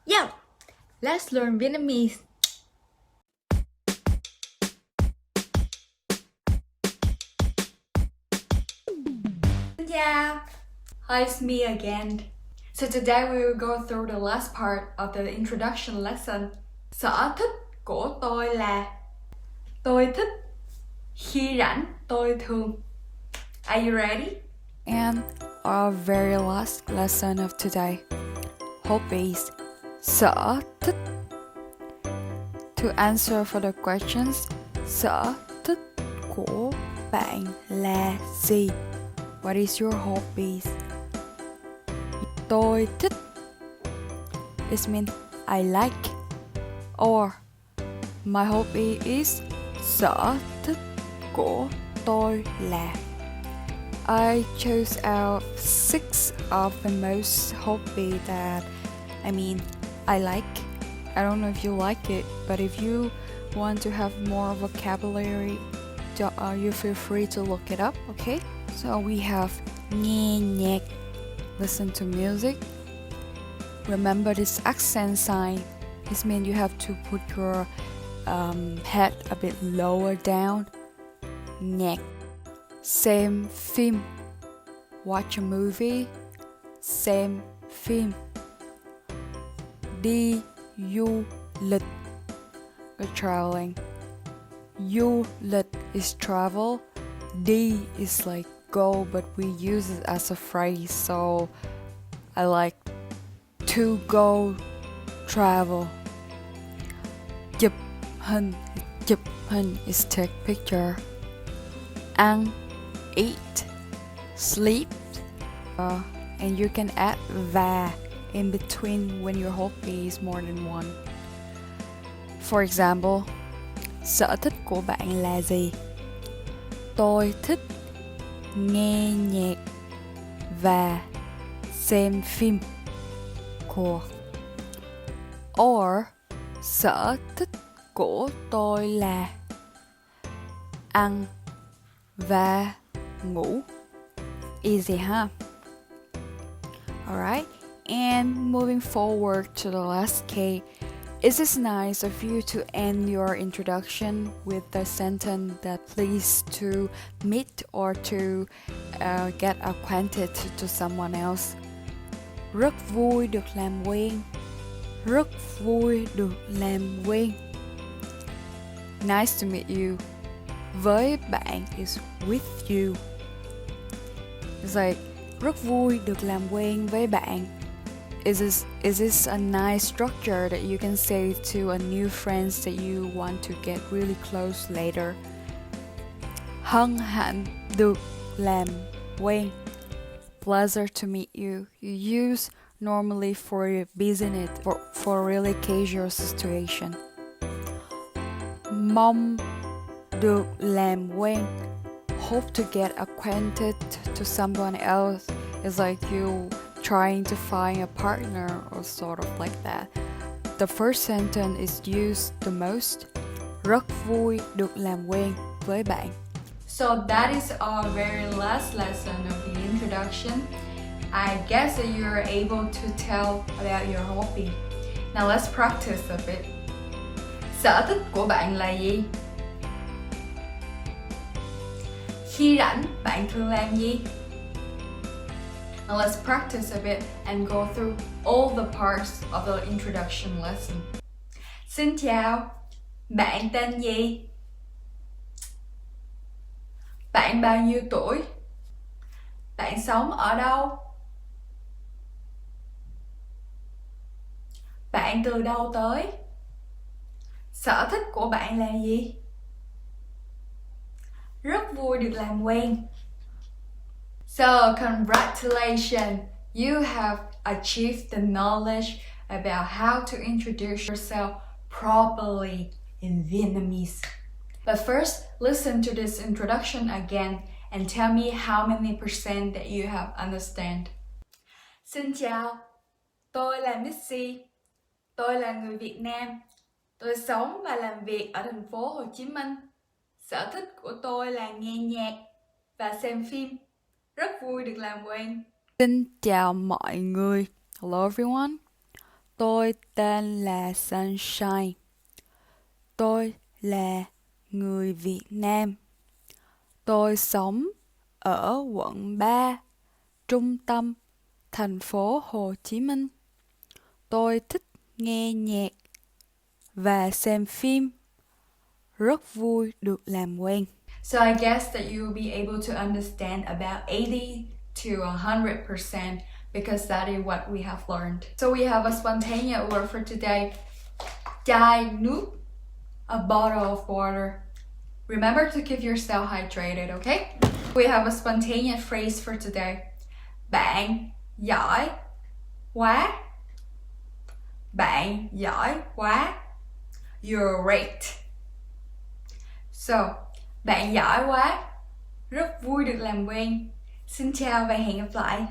Yo, let's learn Vietnamese. Xin chào. Hi, it's me again. So today we will go through the last part of the introduction lesson. Sở thích của tôi là tôi thích khi rảnh tôi thường. Are you ready? And our very last lesson of today, hobbies, sở thích. To answer for the questions, sở thích của bạn là gì? What is your hobbies? Tôi thích. It means I like. Or my hobby is sở thích của tôi là. I chose out 6 of the most hobby that I like. I don't know if you like it, but if you want to have more vocabulary, you feel free to look it up, okay? So we have nghe nhạc, listen to music. Remember this accent sign. This means you have to put your head a bit lower down. Nhạc. Xem phim. Watch a movie. Xem phim. Đi du lịch. Go traveling. Du lịch is travel. Đi is like go, but we use it as a phrase, so I like to go travel. Chụp hình. Chụp hình is take picture. Ăn, eat, sleep, and you can add và in between when your hobby is more than one. For example, sở thích của bạn là gì? Tôi thích nghe nhạc và xem phim. Cool. Or sở thích của tôi là ăn và ngủ. Easy, huh? Alright, and moving forward to the last K, is this nice of you to end your introduction with the sentence that please to meet or to get acquainted to someone else? Rất vui được làm quen. Rất vui được làm quen. Nice to meet you. Với bạn is with you. It's like rất vui được làm quen với bạn. Is this a nice structure that you can say to a new friends that you want to get really close later? Hân hạnh được làm quen. Pleasure to meet you. You use normally for business, for really casual situation. Mong được làm quen. Hope to get acquainted to someone else. It's like you trying to find a partner or sort of like that. The first sentence is used the most. Rất vui được làm quen với bạn. So that is our very last lesson of the introduction. I guess that you're able to tell about your hobby. Now let's practice a bit. Sở thích của bạn là gì? Khi rảnh, bạn thường làm gì? Now let's practice a bit and go through all the parts of the introduction lesson. Xin chào, bạn tên gì? Bạn bao nhiêu tuổi? Bạn sống ở đâu? Bạn từ đâu tới? Sở thích của bạn là gì? Rất vui được làm quen. So, congratulations! You have achieved the knowledge about how to introduce yourself properly in Vietnamese. But first, listen to this introduction again and tell me how many percent that you have understand. Xin chào, tôi là Missy. Tôi là người Việt Nam. Tôi sống và làm việc ở thành phố Hồ Chí Minh. Sở thích của tôi là nghe nhạc và xem phim. Rất vui được làm quen. Xin chào mọi người. Hello everyone. Tôi tên là Sunshine. Tôi là người Việt Nam. Tôi sống ở quận 3, trung tâm thành phố Hồ Chí Minh. Tôi thích nghe nhạc và xem phim. Rất vui được làm quen. So I guess that you will be able to understand about 80 to 100% because that is what we have learned. So we have a spontaneous word for today. Chai nước, a bottle of water. Remember to keep yourself hydrated, okay? We have a spontaneous phrase for today. Bạn giỏi quá. Bạn giỏi quá. You're great. So, bạn giỏi quá. Rất vui được làm quen. Xin chào và hẹn gặp lại.